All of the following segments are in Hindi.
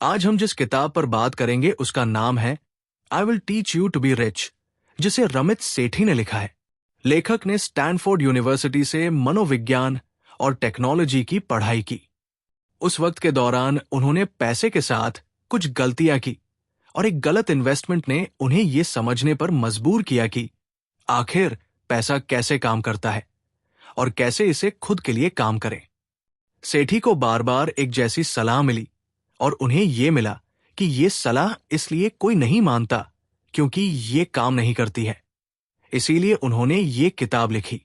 आज हम जिस किताब पर बात करेंगे उसका नाम है I will teach you to be rich, जिसे रमित सेठी ने लिखा है। लेखक ने स्टैनफोर्ड यूनिवर्सिटी से मनोविज्ञान और टेक्नोलॉजी की पढ़ाई की। उस वक्त के दौरान उन्होंने पैसे के साथ कुछ गलतियां की और एक गलत इन्वेस्टमेंट ने उन्हें यह समझने पर मजबूर किया कि आखिर पैसा कैसे काम करता है और कैसे इसे खुद के लिए काम करें। सेठी को बार बार एक जैसी सलाह मिली और उन्हें यह मिला कि यह सलाह इसलिए कोई नहीं मानता क्योंकि यह काम नहीं करती है। इसीलिए उन्होंने ये किताब लिखी।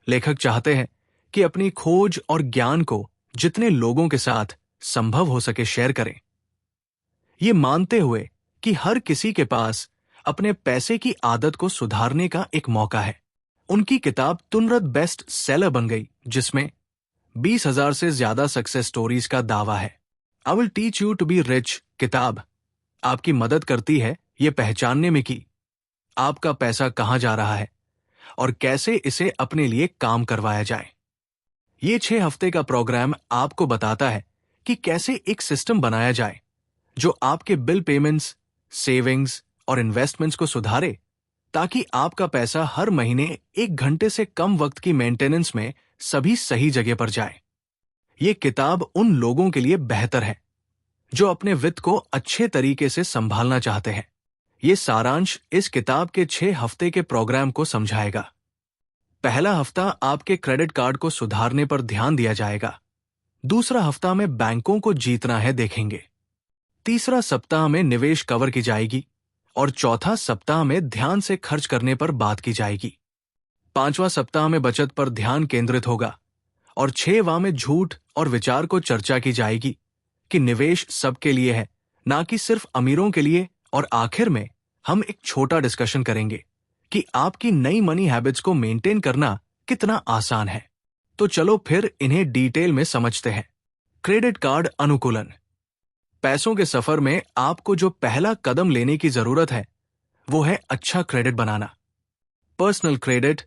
लेखक चाहते हैं कि अपनी खोज और ज्ञान को जितने लोगों के साथ संभव हो सके शेयर करें, ये मानते हुए कि हर किसी के पास अपने पैसे की आदत को सुधारने का एक मौका है। उनकी किताब तुरंत बेस्ट सेलर बन गई, जिसमें 20,000 से ज्यादा सक्सेस स्टोरीज का दावा है। I will teach you to be rich किताब आपकी मदद करती है ये पहचानने में कि आपका पैसा कहां जा रहा है और कैसे इसे अपने लिए काम करवाया जाए। ये 6 हफ्ते का प्रोग्राम आपको बताता है कि कैसे एक सिस्टम बनाया जाए जो आपके बिल पेमेंट्स, सेविंग्स और इन्वेस्टमेंट्स को सुधारे, ताकि आपका पैसा हर महीने 1 घंटे से कम वक्त की मेंटेनेंस में सभी सही जगह पर जाए। ये किताब उन लोगों के लिए बेहतर है जो अपने वित्त को अच्छे तरीके से संभालना चाहते हैं। ये सारांश इस किताब के 6 हफ्ते के प्रोग्राम को समझाएगा। पहला हफ्ता आपके क्रेडिट कार्ड को सुधारने पर ध्यान दिया जाएगा। दूसरा हफ्ता में बैंकों को जीतना है देखेंगे। तीसरा सप्ताह में निवेश कवर की जाएगी और चौथा सप्ताह में ध्यान से खर्च करने पर बात की जाएगी। 5वां सप्ताह में बचत पर ध्यान केंद्रित होगा और 6वां में झूठ और विचार को चर्चा की जाएगी कि निवेश सबके लिए है, ना कि सिर्फ अमीरों के लिए। और आखिर में हम एक छोटा डिस्कशन करेंगे कि आपकी नई मनी हैबिट्स को मेंटेन करना कितना आसान है। तो चलो फिर इन्हें डिटेल में समझते हैं। क्रेडिट कार्ड अनुकूलन। पैसों के सफर में आपको जो पहला कदम लेने की जरूरत है वो है अच्छा क्रेडिट बनाना। पर्सनल क्रेडिट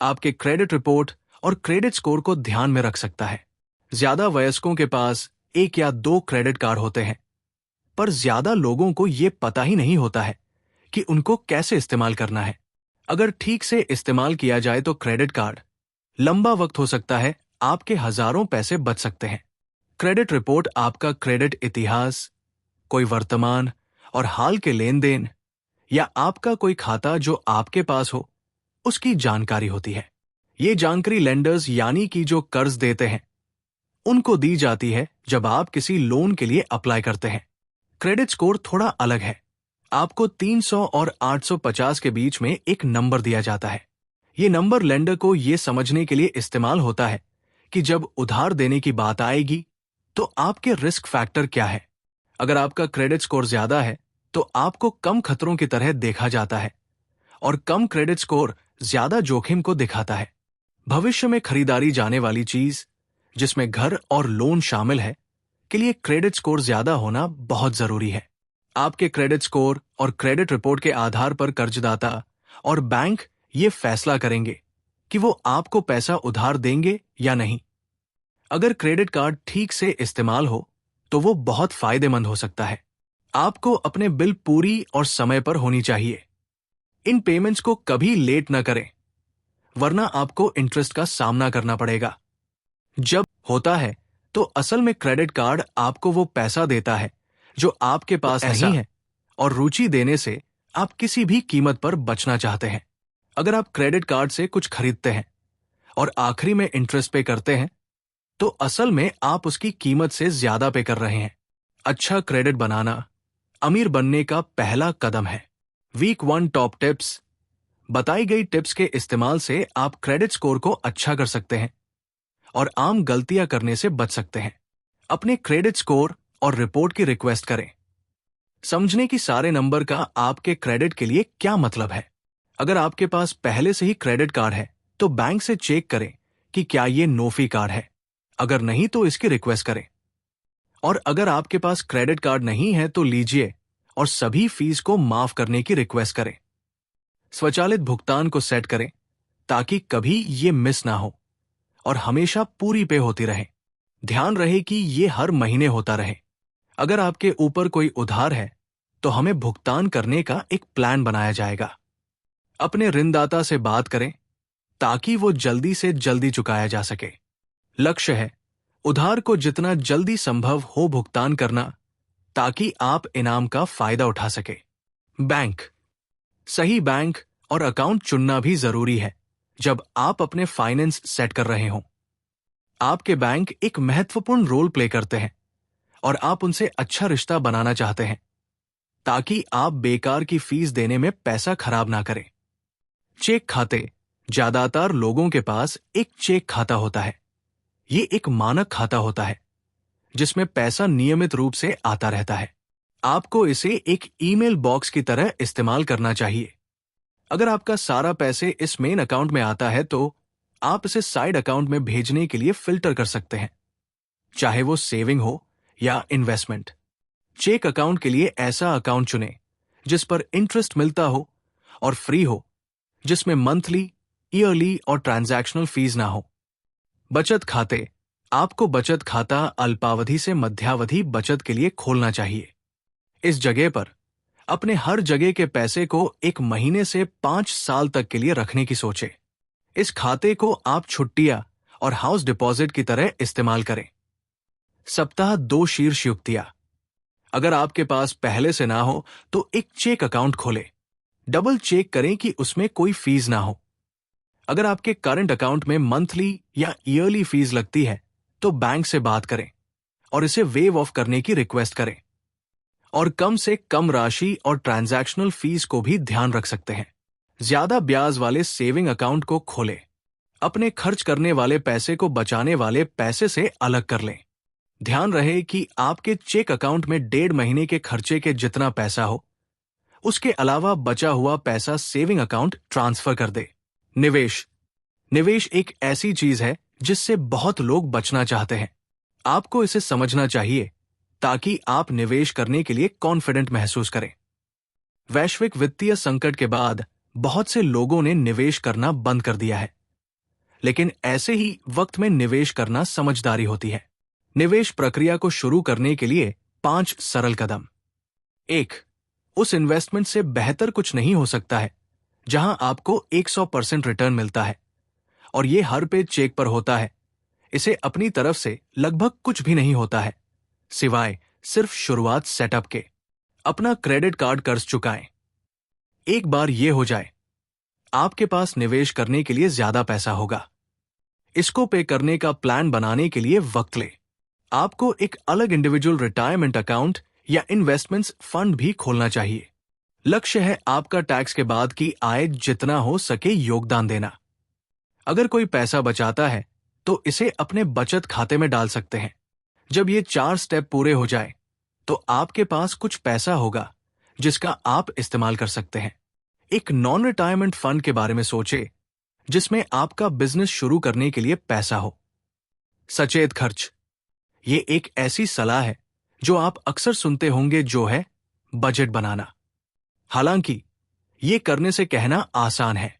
आपके क्रेडिट रिपोर्ट और क्रेडिट स्कोर को ध्यान में रख सकता है। ज्यादा वयस्कों के पास 1 या 2 क्रेडिट कार्ड होते हैं, पर ज्यादा लोगों को यह पता ही नहीं होता है कि उनको कैसे इस्तेमाल करना है। अगर ठीक से इस्तेमाल किया जाए तो क्रेडिट कार्ड लंबा वक्त हो सकता है, आपके हजारों पैसे बच सकते हैं। क्रेडिट रिपोर्ट आपका क्रेडिट इतिहास, कोई वर्तमान और हाल के लेन देन या आपका कोई खाता जो आपके पास हो उसकी जानकारी होती है। ये जानकारी लेंडर्स यानी कि जो कर्ज देते हैं उनको दी जाती है जब आप किसी लोन के लिए अप्लाई करते हैं। क्रेडिट स्कोर थोड़ा अलग है। आपको 300 और 850 के बीच में एक नंबर दिया जाता है। ये नंबर लेंडर को ये समझने के लिए इस्तेमाल होता है कि जब उधार देने की बात आएगी तो आपके रिस्क फैक्टर क्या है। अगर आपका क्रेडिट स्कोर ज्यादा है तो आपको कम खतरों की तरह देखा जाता है और कम क्रेडिट स्कोर ज्यादा जोखिम को दिखाता है। भविष्य में खरीदारी जाने वाली चीज जिसमें घर और लोन शामिल है के लिए क्रेडिट स्कोर ज्यादा होना बहुत जरूरी है। आपके क्रेडिट स्कोर और क्रेडिट रिपोर्ट के आधार पर कर्जदाता और बैंक ये फैसला करेंगे कि वो आपको पैसा उधार देंगे या नहीं। अगर क्रेडिट कार्ड ठीक से इस्तेमाल हो तो वो बहुत फायदेमंद हो सकता है। आपको अपने बिल पूरी और समय पर होनी चाहिए। इन पेमेंट्स को कभी लेट न करें, वरना आपको इंटरेस्ट का सामना करना पड़ेगा। जब होता है तो असल में क्रेडिट कार्ड आपको वो पैसा देता है जो आपके पास नहीं है और रुचि देने से आप किसी भी कीमत पर बचना चाहते हैं। अगर आप क्रेडिट कार्ड से कुछ खरीदते हैं और आखिरी में इंटरेस्ट पे करते हैं तो असल में आप उसकी कीमत से ज्यादा पे कर रहे हैं। अच्छा क्रेडिट बनाना अमीर बनने का पहला कदम है। Week 1 top tips. बताई गई टिप्स के इस्तेमाल से आप क्रेडिट स्कोर को अच्छा कर सकते हैं और आम गलतियां करने से बच सकते हैं। अपने क्रेडिट स्कोर और रिपोर्ट की रिक्वेस्ट करें। समझने की सारे नंबर का आपके क्रेडिट के लिए क्या मतलब है। अगर आपके पास पहले से ही क्रेडिट कार्ड है तो बैंक से चेक करें कि क्या ये नो फी कार्ड है। अगर नहीं तो इसकी रिक्वेस्ट करें। और अगर आपके पास क्रेडिट कार्ड नहीं है तो लीजिए और सभी फीस को माफ करने की रिक्वेस्ट करें। स्वचालित भुगतान को सेट करें ताकि कभी ये मिस ना हो और हमेशा पूरी पे होती रहे। ध्यान रहे कि ये हर महीने होता रहे। अगर आपके ऊपर कोई उधार है तो हमें भुगतान करने का एक प्लान बनाया जाएगा। अपने ऋणदाता से बात करें ताकि वो जल्दी से जल्दी चुकाया जा सके। लक्ष्य है उधार को जितना जल्दी संभव हो भुगतान करना ताकि आप इनाम का फायदा उठा सके। बैंक। सही बैंक और अकाउंट चुनना भी जरूरी है जब आप अपने फाइनेंस सेट कर रहे हों। आपके बैंक एक महत्वपूर्ण रोल प्ले करते हैं और आप उनसे अच्छा रिश्ता बनाना चाहते हैं ताकि आप बेकार की फीस देने में पैसा खराब ना करें। चेक खाते। ज्यादातर लोगों के पास एक चेक खाता होता है। ये एक मानक खाता होता है जिसमें पैसा नियमित रूप से आता रहता है। आपको इसे एक ईमेल बॉक्स की तरह इस्तेमाल करना चाहिए। अगर आपका सारा पैसे इस मेन अकाउंट में आता है तो आप इसे साइड अकाउंट में भेजने के लिए फिल्टर कर सकते हैं, चाहे वो सेविंग हो या इन्वेस्टमेंट। चेक अकाउंट के लिए ऐसा अकाउंट चुनें जिस पर इंटरेस्ट मिलता हो और फ्री हो, जिसमें मंथली, ईयरली और ट्रांजैक्शनल फीस ना हो। बचत खाते। आपको बचत खाता अल्पावधि से मध्यावधि बचत के लिए खोलना चाहिए। इस जगह पर अपने हर जगह के पैसे को 1 महीने से 5 साल तक के लिए रखने की सोचें। इस खाते को आप छुट्टियां और हाउस डिपॉजिट की तरह इस्तेमाल करें। सप्ताह 2 शीर्ष युक्तियां। अगर आपके पास पहले से ना हो तो एक चेक अकाउंट खोलें। डबल चेक करें कि उसमें कोई फीस ना हो। अगर आपके करंट अकाउंट में मंथली या ईयरली फीस लगती है तो बैंक से बात करें और इसे वेव ऑफ करने की रिक्वेस्ट करें। और कम से कम राशि और ट्रांजैक्शनल फीस को भी ध्यान रख सकते हैं। ज्यादा ब्याज वाले सेविंग अकाउंट को खोलें। अपने खर्च करने वाले पैसे को बचाने वाले पैसे से अलग कर लें। ध्यान रहे कि आपके चेक अकाउंट में 1.5 महीने के खर्चे के जितना पैसा हो, उसके अलावा बचा हुआ पैसा सेविंग अकाउंट ट्रांसफर कर दे। निवेश। निवेश एक ऐसी चीज है जिससे बहुत लोग बचना चाहते हैं। आपको इसे समझना चाहिए ताकि आप निवेश करने के लिए कॉन्फिडेंट महसूस करें। वैश्विक वित्तीय संकट के बाद बहुत से लोगों ने निवेश करना बंद कर दिया है, लेकिन ऐसे ही वक्त में निवेश करना समझदारी होती है। निवेश प्रक्रिया को शुरू करने के लिए 5 सरल कदम। 1. उस इन्वेस्टमेंट से बेहतर कुछ नहीं हो सकता है जहां आपको 100% रिटर्न मिलता है और ये हर पे चेक पर होता है। इसे अपनी तरफ से लगभग कुछ भी नहीं होता है सिवाय सिर्फ शुरुआत सेटअप के। अपना क्रेडिट कार्ड कर्ज चुकाएं। एक बार यह हो जाए, आपके पास निवेश करने के लिए ज्यादा पैसा होगा। इसको पे करने का प्लान बनाने के लिए वक्त ले। आपको एक अलग इंडिविजुअल रिटायरमेंट अकाउंट या इन्वेस्टमेंट्स फंड भी खोलना चाहिए। लक्ष्य है आपका टैक्स के बाद की आय जितना हो सके योगदान देना। अगर कोई पैसा बचाता है तो इसे अपने बचत खाते में डाल सकते हैं। जब ये 4 स्टेप पूरे हो जाए तो आपके पास कुछ पैसा होगा जिसका आप इस्तेमाल कर सकते हैं। एक नॉन रिटायरमेंट फंड के बारे में सोचे जिसमें आपका बिजनेस शुरू करने के लिए पैसा हो। सचेत खर्च। ये एक ऐसी सलाह है जो आप अक्सर सुनते होंगे, जो है बजट बनाना। हालांकि ये करने से कहना आसान है।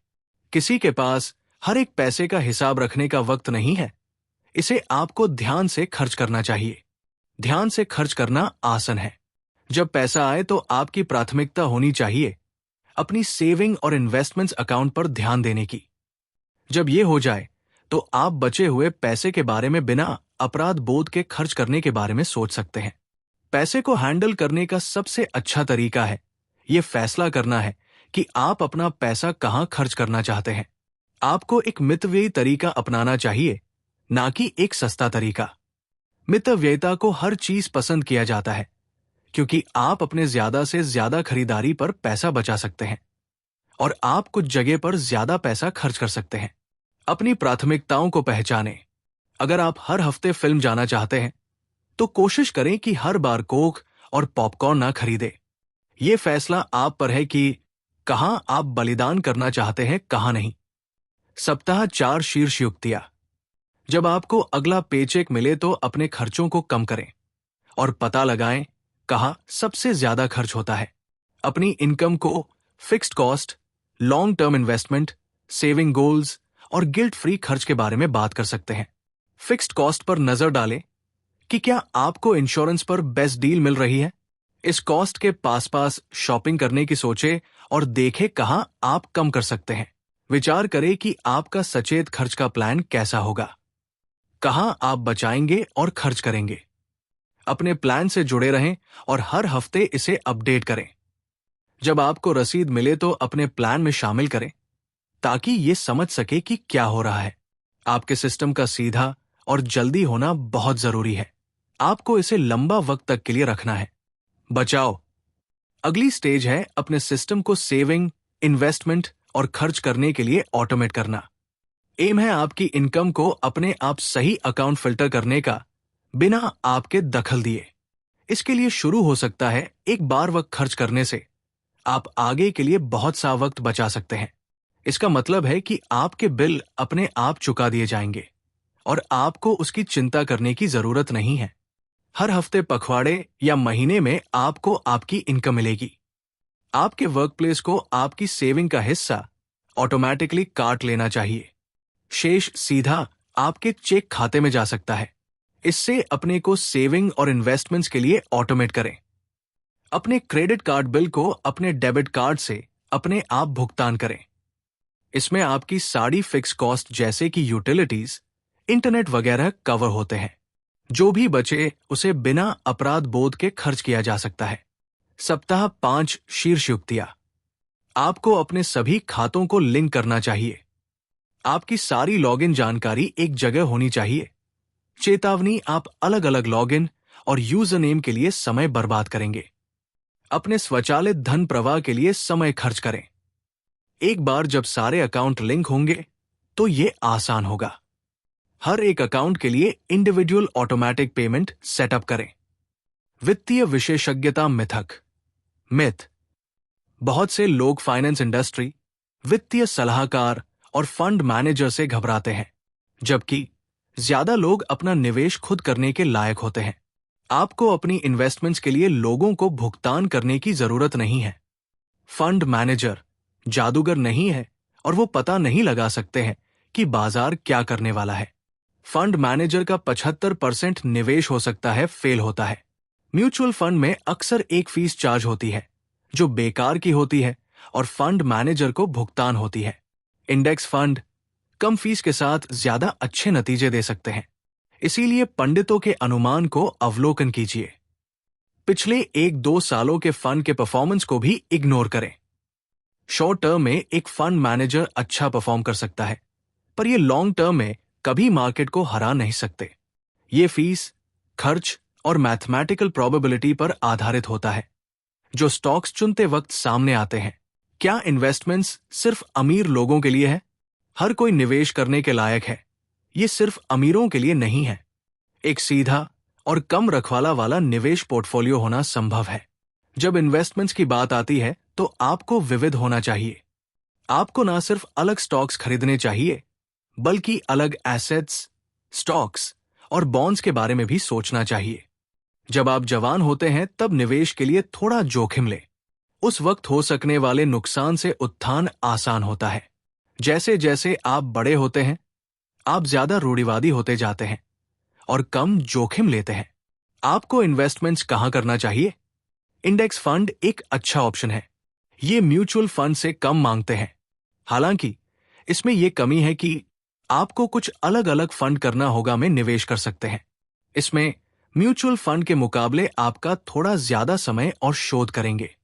किसी के पास हर एक पैसे का हिसाब रखने का वक्त नहीं है। इसे आपको ध्यान से खर्च करना चाहिए। ध्यान से खर्च करना आसान है। जब पैसा आए तो आपकी प्राथमिकता होनी चाहिए अपनी सेविंग और इन्वेस्टमेंट्स अकाउंट पर ध्यान देने की। जब यह हो जाए तो आप बचे हुए पैसे के बारे में बिना अपराध बोध के खर्च करने के बारे में सोच सकते हैं। पैसे को हैंडल करने का सबसे अच्छा तरीका है यह फैसला करना है कि आप अपना पैसा कहां खर्च करना चाहते हैं। आपको एक मितव्ययी तरीका अपनाना चाहिए, ना कि एक सस्ता तरीका। मितव्ययिता को हर चीज पसंद किया जाता है क्योंकि आप अपने ज्यादा से ज्यादा खरीदारी पर पैसा बचा सकते हैं और आप कुछ जगह पर ज्यादा पैसा खर्च कर सकते हैं। अपनी प्राथमिकताओं को पहचानें। अगर आप हर हफ्ते फिल्म जाना चाहते हैं तो कोशिश करें कि हर बार कोक और पॉपकॉर्न ना खरीदें। यह फैसला आप पर है कि कहां आप बलिदान करना चाहते हैं, कहां नहीं। सप्ताह 4 शीर्ष युक्तियां। जब आपको अगला पेचेक मिले तो अपने खर्चों को कम करें और पता लगाएं कहां सबसे ज्यादा खर्च होता है। अपनी इनकम को fixed cost, long term investment, saving goals और गिल्ट फ्री खर्च के बारे में बात कर सकते हैं। फिक्स्ड कॉस्ट पर नजर डालें कि क्या आपको इंश्योरेंस पर बेस्ट डील मिल रही है। इस कॉस्ट के पास पास शॉपिंग करने की सोचे और देखे कहां आप कम कर सकते हैं। विचार करें कि आपका सचेत खर्च का प्लान कैसा होगा, कहां आप बचाएंगे और खर्च करेंगे। अपने प्लान से जुड़े रहें और हर हफ्ते इसे अपडेट करें। जब आपको रसीद मिले तो अपने प्लान में शामिल करें ताकि ये समझ सके कि क्या हो रहा है। आपके सिस्टम का सीधा और जल्दी होना बहुत जरूरी है। आपको इसे लंबा वक्त तक के लिए रखना है। बचाओ। अगली स्टेज है अपने सिस्टम को सेविंग, इन्वेस्टमेंट और खर्च करने के लिए ऑटोमेट करना। एम है आपकी इनकम को अपने आप सही अकाउंट फिल्टर करने का, बिना आपके दखल दिए। इसके लिए शुरू हो सकता है एक बार वक्त खर्च करने से। आप आगे के लिए बहुत सा वक्त बचा सकते हैं। इसका मतलब है कि आपके बिल अपने आप चुका दिए जाएंगे और आपको उसकी चिंता करने की जरूरत नहीं है। हर हफ्ते, पखवाड़े या महीने में आपको आपकी इनकम मिलेगी। आपके वर्कप्लेस को आपकी सेविंग का हिस्सा ऑटोमेटिकली काट लेना चाहिए। शेष सीधा आपके चेक खाते में जा सकता है। इससे अपने को सेविंग और इन्वेस्टमेंट्स के लिए ऑटोमेट करें। अपने क्रेडिट कार्ड बिल को अपने डेबिट कार्ड से अपने आप भुगतान करें। इसमें आपकी सारी फिक्स कॉस्ट जैसे कि यूटिलिटीज, इंटरनेट वगैरह कवर होते हैं। जो भी बचे उसे बिना अपराध बोध के खर्च किया जा सकता है। सप्ताह 5 शीर्ष युक्तियां। आपको अपने सभी खातों को लिंक करना चाहिए। आपकी सारी लॉगिन जानकारी एक जगह होनी चाहिए। चेतावनी, आप अलग अलग लॉगिन और यूजर नेम के लिए समय बर्बाद करेंगे। अपने स्वचालित धन प्रवाह के लिए समय खर्च करें। एक बार जब सारे अकाउंट लिंक होंगे तो ये आसान होगा। हर एक अकाउंट के लिए इंडिविजुअल ऑटोमेटिक पेमेंट सेटअप करें। वित्तीय विशेषज्ञता मिथ। बहुत से लोग फाइनेंस इंडस्ट्री, वित्तीय सलाहकार और फंड मैनेजर से घबराते हैं, जबकि ज्यादा लोग अपना निवेश खुद करने के लायक होते हैं। आपको अपनी इन्वेस्टमेंट्स के लिए लोगों को भुगतान करने की जरूरत नहीं है। फंड मैनेजर जादूगर नहीं है और वो पता नहीं लगा सकते हैं कि बाजार क्या करने वाला है। फंड मैनेजर का 75% निवेश हो सकता है फेल होता है। म्यूचुअल फंड में अक्सर एक फीस चार्ज होती है जो बेकार की होती है और फंड मैनेजर को भुगतान होती है। इंडेक्स फंड कम फीस के साथ ज्यादा अच्छे नतीजे दे सकते हैं। इसीलिए पंडितों के अनुमान को अवलोकन कीजिए। पिछले 1-2 सालों के फंड के परफॉर्मेंस को भी इग्नोर करें। शॉर्ट टर्म में एक फंड मैनेजर अच्छा परफॉर्म कर सकता है, पर ये लॉन्ग टर्म में कभी मार्केट को हरा नहीं सकते। ये फीस, खर्च और मैथमेटिकल प्रोबेबिलिटी पर आधारित होता है जो स्टॉक्स चुनते वक्त सामने आते हैं। क्या इन्वेस्टमेंट्स सिर्फ अमीर लोगों के लिए है? हर कोई निवेश करने के लायक है। ये सिर्फ अमीरों के लिए नहीं है। एक सीधा और कम रखवाला वाला निवेश पोर्टफोलियो होना संभव है। जब इन्वेस्टमेंट्स की बात आती है तो आपको विविध होना चाहिए। आपको ना सिर्फ अलग स्टॉक्स खरीदने चाहिए, बल्कि अलग एसेट्स, स्टॉक्स और बॉन्ड्स के बारे में भी सोचना चाहिए। जब आप जवान होते हैं तब निवेश के लिए थोड़ा जोखिम लें। उस वक्त हो सकने वाले नुकसान से उत्थान आसान होता है। जैसे जैसे आप बड़े होते हैं, आप ज्यादा रूढ़िवादी होते जाते हैं और कम जोखिम लेते हैं। आपको इन्वेस्टमेंट्स कहां करना चाहिए? इंडेक्स फंड एक अच्छा ऑप्शन है। ये म्यूचुअल फंड से कम मांगते हैं। हालांकि इसमें यह कमी है कि आपको कुछ अलग अलग फंड करना होगा में निवेश कर सकते हैं। इसमें म्यूचुअल फंड के मुकाबले आपका थोड़ा ज्यादा समय और शोध करेंगे।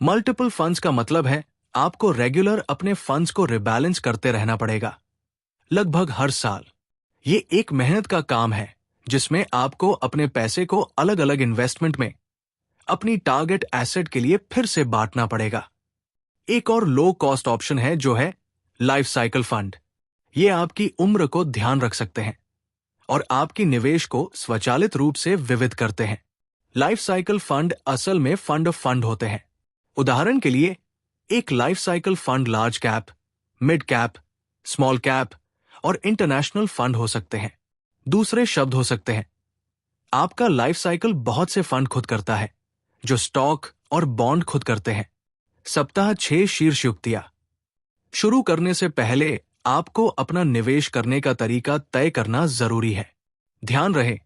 मल्टीपल फंड्स का मतलब है आपको रेगुलर अपने फंड्स को रिबैलेंस करते रहना पड़ेगा, लगभग हर साल। ये एक मेहनत का काम है जिसमें आपको अपने पैसे को अलग अलग इन्वेस्टमेंट में अपनी टारगेट एसेट के लिए फिर से बांटना पड़ेगा। एक और लो कॉस्ट ऑप्शन है जो है लाइफ साइकिल फंड। ये आपकी उम्र को ध्यान रख सकते हैं और आपकी निवेश को स्वचालित रूप से विविध करते हैं। लाइफ साइकिल फंड असल में फंड ऑफ फंड होते हैं। उदाहरण के लिए, एक life cycle fund large cap, mid cap, small cap और इंटरनेशनल फंड हो सकते हैं। दूसरे शब्द हो सकते हैं, आपका लाइफ साइकिल बहुत से फंड खुद करता है जो स्टॉक और बॉन्ड खुद करते हैं। सप्ताह 6 शीर्ष युक्तियां। शुरू करने से पहले आपको अपना निवेश करने का तरीका तय करना जरूरी है। ध्यान रहे,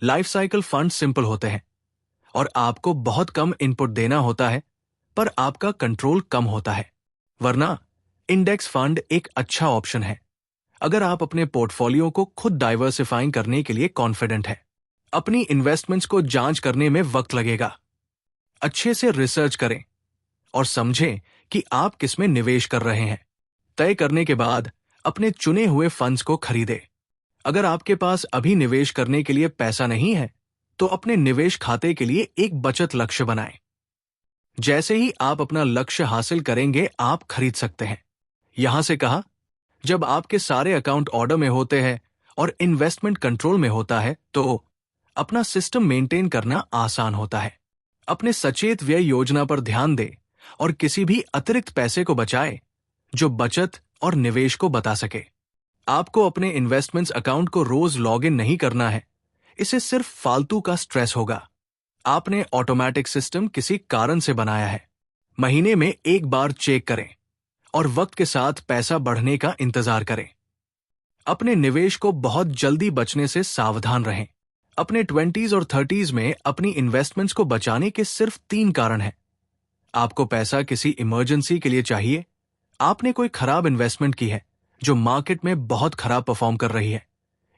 लाइफ साइकिल फंड सिंपल होते हैं और आपको बहुत कम इनपुट देना होता है, पर आपका कंट्रोल कम होता है। वरना इंडेक्स फंड एक अच्छा ऑप्शन है अगर आप अपने पोर्टफोलियो को खुद डाइवर्सिफाइंग करने के लिए कॉन्फिडेंट है। अपनी इन्वेस्टमेंट्स को जांच करने में वक्त लगेगा। अच्छे से रिसर्च करें और समझें कि आप किसमें निवेश कर रहे हैं। तय करने के बाद अपने चुने हुए फंड्स को खरीदें। अगर आपके पास अभी निवेश करने के लिए पैसा नहीं है, तो अपने निवेश खाते के लिए एक बचत लक्ष्य बनाएं। जैसे ही आप अपना लक्ष्य हासिल करेंगे, आप खरीद सकते हैं। यहां से कहा, जब आपके सारे अकाउंट ऑर्डर में होते हैं और इन्वेस्टमेंट कंट्रोल में होता है, तो अपना सिस्टम मेंटेन करना आसान होता है। अपने सचेत व्यय योजना पर ध्यान दें और किसी भी अतिरिक्त पैसे को बचाएं जो बचत और निवेश को बता सके। आपको अपने इन्वेस्टमेंट्स अकाउंट को रोज लॉगिन नहीं करना है, इसे सिर्फ फालतू का स्ट्रेस होगा। आपने ऑटोमेटिक सिस्टम किसी कारण से बनाया है। महीने में एक बार चेक करें और वक्त के साथ पैसा बढ़ने का इंतजार करें। अपने निवेश को बहुत जल्दी बचने से सावधान रहें। अपने 20s और 30s में अपनी इन्वेस्टमेंट्स को बचाने के सिर्फ 3 कारण हैं। आपको पैसा किसी इमरजेंसी के लिए चाहिए, आपने कोई खराब इन्वेस्टमेंट की है जो मार्केट में बहुत खराब परफॉर्म कर रही है,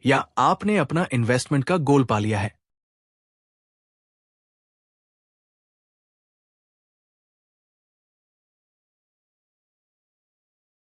या आपने अपना इन्वेस्टमेंट का गोल पा लिया है।